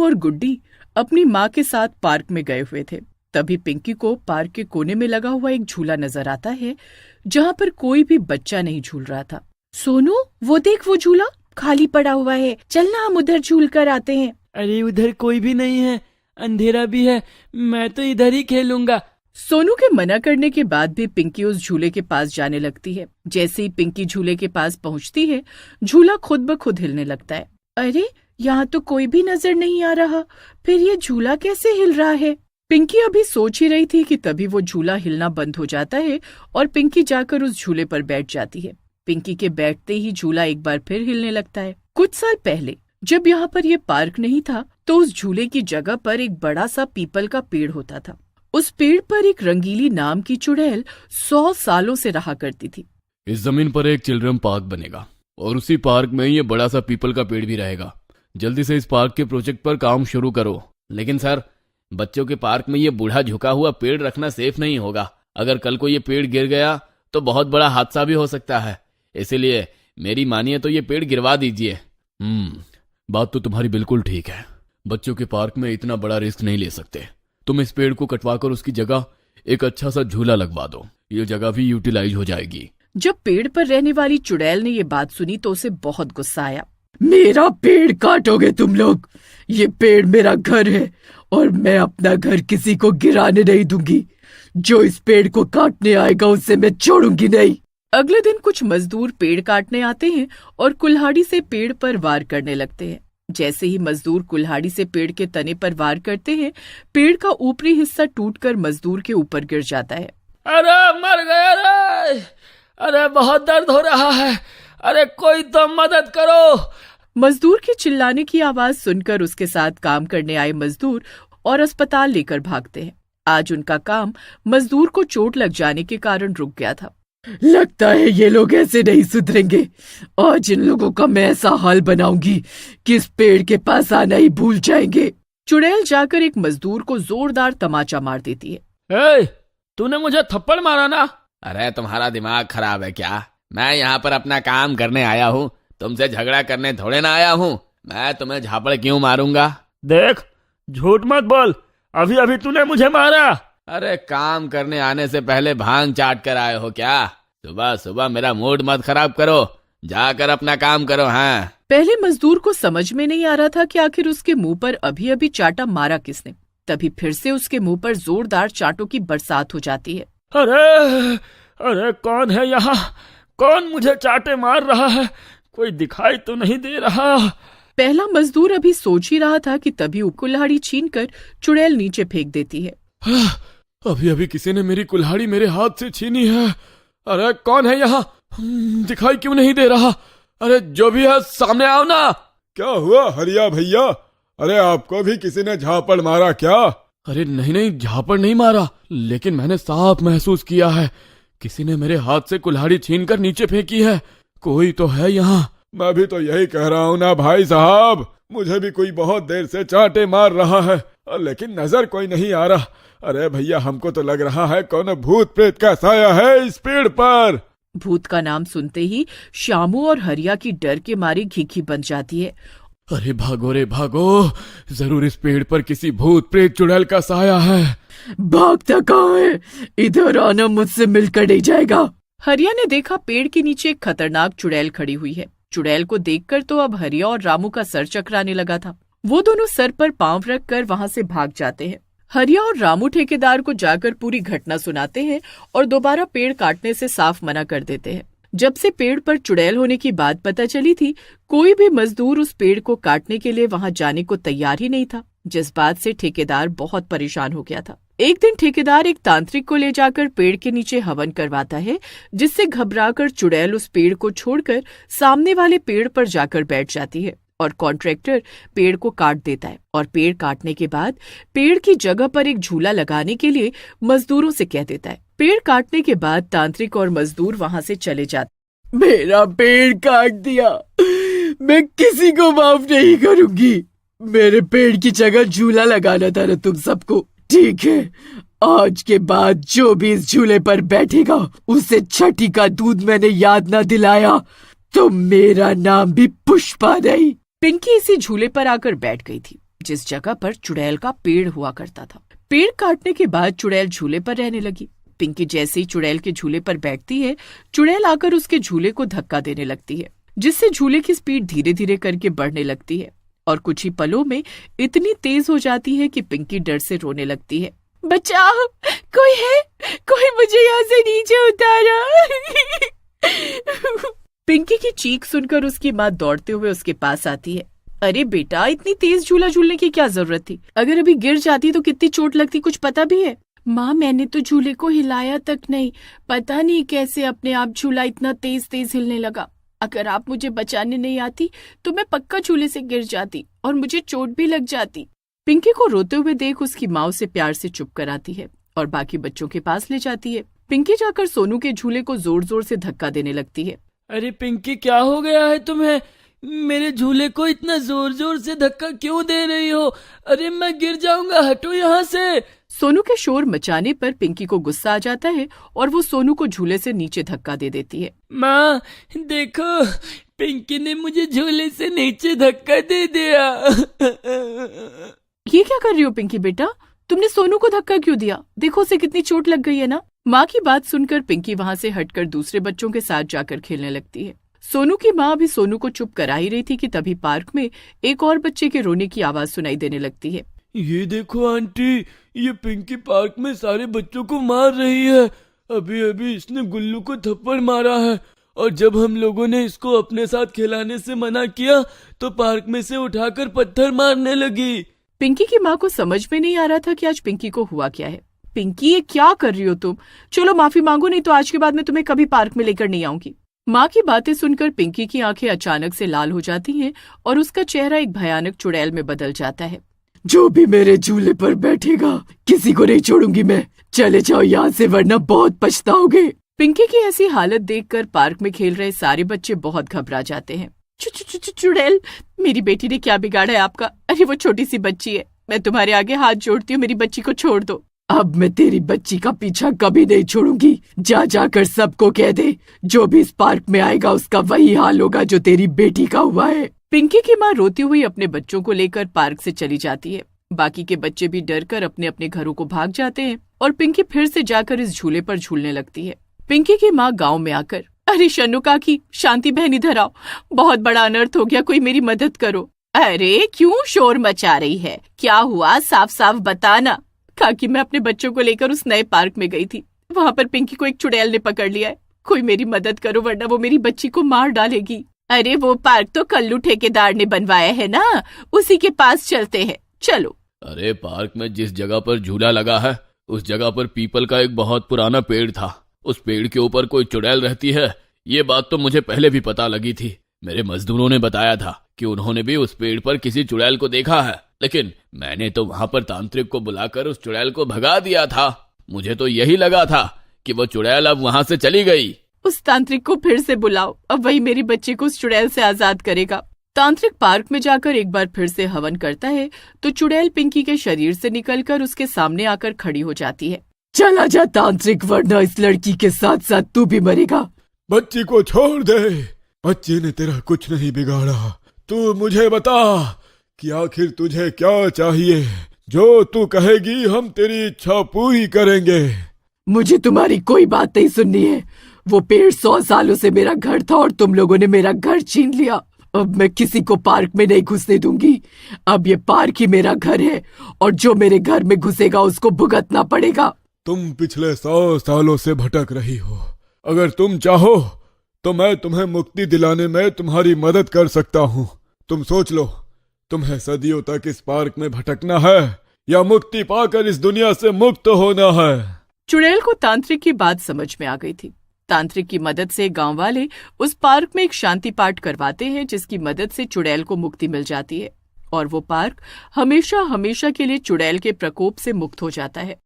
और गुड्डी अपनी माँ के साथ पार्क में गए हुए थे। तभी पिंकी को पार्क के कोने में लगा हुआ एक झूला नजर आता है, जहाँ पर कोई भी बच्चा नहीं झूल रहा था। सोनू, वो देख, वो झूला खाली पड़ा हुआ है, चलना हम उधर झूल कर आते हैं। अरे उधर कोई भी नहीं है, अंधेरा भी है, मैं तो इधर ही खेलूंगा। सोनू के मना करने के बाद भी पिंकी उस झूले के पास जाने लगती है। जैसे ही पिंकी झूले के पास पहुंचती है, झूला खुद ब खुद हिलने लगता है। अरे, यहाँ तो कोई भी नजर नहीं आ रहा, फिर ये झूला कैसे हिल रहा है? पिंकी अभी सोच ही रही थी कि तभी वो झूला हिलना बंद हो जाता है और पिंकी जाकर उस झूले पर बैठ जाती है। पिंकी के बैठते ही झूला एक बार फिर हिलने लगता है। कुछ साल पहले जब यहाँ पर ये पार्क नहीं था, तो उस झूले की जगह पर एक बड़ा सा पीपल का पेड़ होता था। उस पेड़ पर एक रंगीली नाम की चुड़ैल 100 सालों से रहा करती थी। इस जमीन पर एक चिल्ड्रन पार्क बनेगा और उसी पार्क में ये बड़ा सा पीपल का पेड़ भी रहेगा। जल्दी से इस पार्क के प्रोजेक्ट पर काम शुरू करो। लेकिन सर, बच्चों के पार्क में ये बूढ़ा झुका हुआ पेड़ रखना सेफ नहीं होगा। अगर कल को ये पेड़ गिर गया तो बहुत बड़ा हादसा भी हो सकता है। इसीलिए मेरी मानिए तो ये पेड़ गिरवा दीजिए। बात तो तुम्हारी बिल्कुल ठीक है। बच्चों के पार्क में इतना बड़ा रिस्क नहीं ले सकते। तुम इस पेड़ को कटवाकर उसकी जगह एक अच्छा सा झूला लगवा दो, ये जगह भी यूटिलाइज हो जाएगी। जब पेड़ पर रहने वाली चुड़ैल ने ये बात सुनी तो उसे बहुत गुस्सा आया। मेरा पेड़ काटोगे तुम लोग? ये पेड़ मेरा घर है और मैं अपना घर किसी को गिराने नहीं दूंगी। जो इस पेड़ को काटने आएगा उसे मैं छोड़ूंगी नहीं। अगले दिन कुछ मजदूर पेड़ काटने आते हैं और कुल्हाड़ी से पेड़ पर वार करने लगते हैं। जैसे ही मजदूर कुल्हाड़ी से पेड़ के तने पर वार करते हैं, पेड़ का ऊपरी हिस्सा टूटकर मजदूर के ऊपर गिर जाता है। अरे मर गया रे! अरे बहुत दर्द हो रहा है, अरे कोई तो मदद करो। मजदूर के चिल्लाने की आवाज सुनकर उसके साथ काम करने आए मजदूर और अस्पताल लेकर भागते हैं। आज उनका काम मजदूर को चोट लग जाने के कारण रुक गया था। लगता है ये लोग ऐसे नहीं सुधरेंगे। आज इन लोगों का मैं ऐसा हाल बनाऊंगी कि इस पेड़ के पास आना ही भूल जाएंगे। चुड़ैल जाकर एक मजदूर को जोरदार तमाचा मार देती है। तूने मुझे थप्पड़ मारा ना? अरे तुम्हारा दिमाग खराब है क्या? मैं यहाँ पर अपना काम करने आया हूँ, तुमसे झगड़ा करने थोड़े ना आया हूँ। मैं तुम्हें झापड़ क्यों मारूंगा? देख, झूठ मत बोल, अभी अभी तूने मुझे मारा। अरे काम करने आने से पहले भांग चाट कर आए हो क्या? सुबह सुबह मेरा मूड मत खराब करो, जाकर अपना काम करो। हाँ, पहले मजदूर को समझ में नहीं आ रहा था कि आखिर उसके मुंह पर अभी अभी चाटा मारा किसने। तभी फिर से उसके मुंह पर जोरदार चाटों की बरसात हो जाती है। अरे कौन है यहाँ? कौन मुझे चाटे मार रहा है? कोई दिखाई तो नहीं दे रहा। पहला मजदूर अभी सोच ही रहा था कि तभी कुल्हाड़ी छीनकर चुड़ैल नीचे फेंक देती है। अभी अभी किसी ने मेरी कुल्हाड़ी मेरे हाथ से छीनी है। अरे कौन है यहाँ? दिखाई क्यों नहीं दे रहा? अरे जो भी है सामने आओ ना। क्या हुआ हरिया भैया? अरे आपको भी किसी ने झापड़ मारा क्या? अरे नहीं, झापड़ नहीं मारा, लेकिन मैंने साफ महसूस किया है किसी ने मेरे हाथ से कुल्हाड़ी छीनकर नीचे फेंकी है। कोई तो है यहाँ। मैं भी तो यही कह रहा हूँ ना भाई साहब, मुझे भी कोई बहुत देर से चांटे मार रहा है, लेकिन नजर कोई नहीं आ रहा। अरे भैया, हमको तो लग रहा है कौन भूत प्रेत का साया है इस पेड़ पर। भूत का नाम सुनते ही श्यामू और हरिया की डर के मारे घीघी बन जाती है। अरे भागो रे भागो, जरूर इस पेड़ पर किसी भूत प्रेत चुड़ैल का साया है। भागता कहाँ है? इधर आना, मुझसे मिलकर नहीं जाएगा। हरिया ने देखा पेड़ के नीचे एक खतरनाक चुड़ैल खड़ी हुई है। चुड़ैल को देखकर तो अब हरिया और रामू का सर चकराने लगा था। वो दोनों सर पर पांव रख कर वहाँ से भाग जाते हैं। हरिया और रामू ठेकेदार को जाकर पूरी घटना सुनाते हैं और दोबारा पेड़ काटने से साफ मना कर देते हैं। जब से पेड़ पर चुड़ैल होने की बात पता चली थी, कोई भी मजदूर उस पेड़ को काटने के लिए वहां जाने को तैयार ही नहीं था, जिस बात से ठेकेदार बहुत परेशान हो गया था। एक दिन ठेकेदार एक तांत्रिक को ले जाकर पेड़ के नीचे हवन करवाता है, जिससे घबराकर चुड़ैल उस पेड़ को छोड़कर सामने वाले पेड़ पर जाकर बैठ जाती है और कॉन्ट्रैक्टर पेड़ को काट देता है और पेड़ काटने के बाद पेड़ की जगह पर एक झूला लगाने के लिए मजदूरों से कह देता है। पेड़ काटने के बाद तांत्रिक और मजदूर वहां से चले जाते। मेरा पेड़ काट दिया, मैं किसी को माफ नहीं करूंगी। मेरे पेड़ की जगह झूला लगाना था ना तुम सबको। ठीक है, आज के बाद जो भी इस झूले पर बैठेगा उसे छठी का दूध मैंने याद न दिलाया तो मेरा नाम भी पुष्पा नहीं। पिंकी इसी झूले पर आकर बैठ गई थी। जिस जगह पर चुड़ैल का पेड़ हुआ करता था। पेड़ काटने के बाद चुड़ैल झूले पर रहने लगी। पिंकी जैसे ही चुड़ैल के झूले पर बैठती है, चुड़ैल आकर उसके झूले को धक्का देने लगती है, जिससे झूले की स्पीड धीरे धीरे करके बढ़ने लगती है और कुछ ही पलों में इतनी तेज हो जाती है कि पिंकी डर से रोने लगती है। बचाओ, कोई है? कोई मुझे यहाँ से नीचे उतारो। पिंकी की चीख सुनकर उसकी माँ दौड़ते हुए उसके पास आती है। अरे बेटा, इतनी तेज झूला झूलने की क्या जरूरत थी? अगर अभी गिर जाती तो कितनी चोट लगती, कुछ पता भी है? माँ, मैंने तो झूले को हिलाया तक नहीं, पता नहीं कैसे अपने आप झूला इतना तेज तेज हिलने लगा। अगर आप मुझे बचाने नहीं आती तो मैं पक्का झूले से गिर जाती और मुझे चोट भी लग जाती। पिंकी को रोते हुए देख उसकी माँ उसे प्यार से चुप कराती है और बाकी बच्चों के पास ले जाती है। पिंकी जाकर सोनू के झूले को जोर जोर से धक्का देने लगती है। अरे पिंकी, क्या हो गया है तुम्हें? मेरे झूले को इतना जोर जोर से धक्का क्यों दे रही हो? अरे मैं गिर जाऊंगा, हटो यहाँ से। सोनू के शोर मचाने पर पिंकी को गुस्सा आ जाता है और वो सोनू को झूले से नीचे धक्का दे देती है। माँ देखो, पिंकी ने मुझे झूले से नीचे धक्का दे दिया। ये क्या कर रही हो पिंकी बेटा? तुमने सोनू को धक्का क्यों दिया? देखो उसे कितनी चोट लग गई है ना। माँ की बात सुनकर पिंकी वहाँ से हटकर दूसरे बच्चों के साथ जाकर खेलने लगती है। सोनू की माँ भी सोनू को चुप करा ही रही थी कि तभी पार्क में एक और बच्चे के रोने की आवाज सुनाई देने लगती है। ये देखो आंटी, ये पिंकी पार्क में सारे बच्चों को मार रही है। अभी अभी इसने गुल्लू को थप्पड़ मारा है और जब हम लोगों ने इसको अपने साथ खिलाने से मना किया तो पार्क में से उठाकर पत्थर मारने लगी। पिंकी की माँ को समझ में नहीं आ रहा था कि आज पिंकी को हुआ क्या है। पिंकी, ये क्या कर रही हो तुम? चलो माफी मांगो, नहीं तो आज के बाद मैं तुम्हें कभी पार्क में लेकर नहीं आऊंगी। माँ की बातें सुनकर पिंकी की आंखें अचानक से लाल हो जाती हैं और उसका चेहरा एक भयानक चुड़ैल में बदल जाता है। जो भी मेरे झूले पर बैठेगा किसी को नहीं छोड़ूंगी मैं। चले जाओ यहाँ से, वरना बहुत पछताओगे। पिंकी की ऐसी हालत देखकर पार्क में खेल रहे सारे बच्चे बहुत घबरा जाते हैं। चुड़ैल, मेरी बेटी ने क्या बिगाड़ा है आपका? अरे वो छोटी सी बच्ची है, मैं तुम्हारे आगे हाथ जोड़ती हूँ, मेरी बच्ची को छोड़ दो। अब मैं तेरी बच्ची का पीछा कभी नहीं छोड़ूंगी। जा जाकर सबको कह दे, जो भी इस पार्क में आएगा उसका वही हाल होगा जो तेरी बेटी का हुआ है। पिंकी की माँ रोती हुई अपने बच्चों को लेकर पार्क से चली जाती है। बाकी के बच्चे भी डर कर अपने अपने घरों को भाग जाते हैं और पिंकी फिर से जाकर इस झूले पर झूलने लगती है। पिंकी की माँ गाँव में आकर, अरे शन्नू काकी, शांति बहन इधर आओ, बहुत बड़ा अनर्थ हो गया, कोई मेरी मदद करो। अरे क्यों शोर मचा रही है? क्या हुआ, साफ साफ बताना। काकी, मैं अपने बच्चों को लेकर उस नए पार्क में गई थी, वहाँ पर पिंकी को एक चुड़ैल ने पकड़ लिया है। कोई मेरी मदद करो वरना वो मेरी बच्ची को मार डालेगी। अरे वो पार्क तो कल्लू ठेकेदार ने बनवाया है ना, उसी के पास चलते हैं, चलो। अरे पार्क में जिस जगह पर झूला लगा है उस जगह पर पीपल का एक बहुत पुराना पेड़ था। उस पेड़ के ऊपर कोई चुड़ैल रहती है, ये बात तो मुझे पहले भी पता लगी थी। मेरे मजदूरों ने बताया था कि उन्होंने भी उस पेड़ पर किसी चुड़ैल को देखा है, लेकिन मैंने तो वहाँ पर तांत्रिक को बुलाकर उस चुड़ैल को भगा दिया था। मुझे तो यही लगा था कि वो चुड़ैल अब वहाँ से चली गई। उस तांत्रिक को फिर से बुलाओ, अब वही मेरी बच्ची को उस चुड़ैल से आजाद करेगा। तांत्रिक पार्क में जाकर एक बार फिर से हवन करता है तो चुड़ैल पिंकी के शरीर से निकलकर उसके सामने आकर खड़ी हो जाती है। चला जा तांत्रिक, वरना इस लड़की के साथ साथ तू भी मरेगा। बच्ची को छोड़ दे, बच्ची ने तेरा कुछ नहीं बिगाड़ा। तू मुझे बता कि आखिर तुझे क्या चाहिए? जो तू कहेगी हम तेरी इच्छा पूरी करेंगे। मुझे तुम्हारी कोई बात नहीं सुननी है। वो पेड़ 100 सालों से मेरा घर था और तुम लोगों ने मेरा घर छीन लिया। अब मैं किसी को पार्क में नहीं घुसने दूंगी। अब ये पार्क ही मेरा घर है और जो मेरे घर में घुसेगा उसको भुगतना पड़ेगा। तुम पिछले 100 सालों से भटक रही हो। अगर तुम चाहो तो मैं तुम्हें मुक्ति दिलाने में तुम्हारी मदद कर सकता हूँ। तुम सोच लो, तुम्हें सदियों तक इस पार्क में भटकना है या मुक्ति पाकर इस दुनिया से मुक्त होना है? चुड़ैल को तांत्रिक की बात समझ में आ गई थी। तांत्रिक की मदद से गांव वाले उस पार्क में एक शांति पाठ करवाते हैं, जिसकी मदद से चुड़ैल को मुक्ति मिल जाती है और वो पार्क हमेशा हमेशा के लिए चुड़ैल के प्रकोप से मुक्त हो जाता है।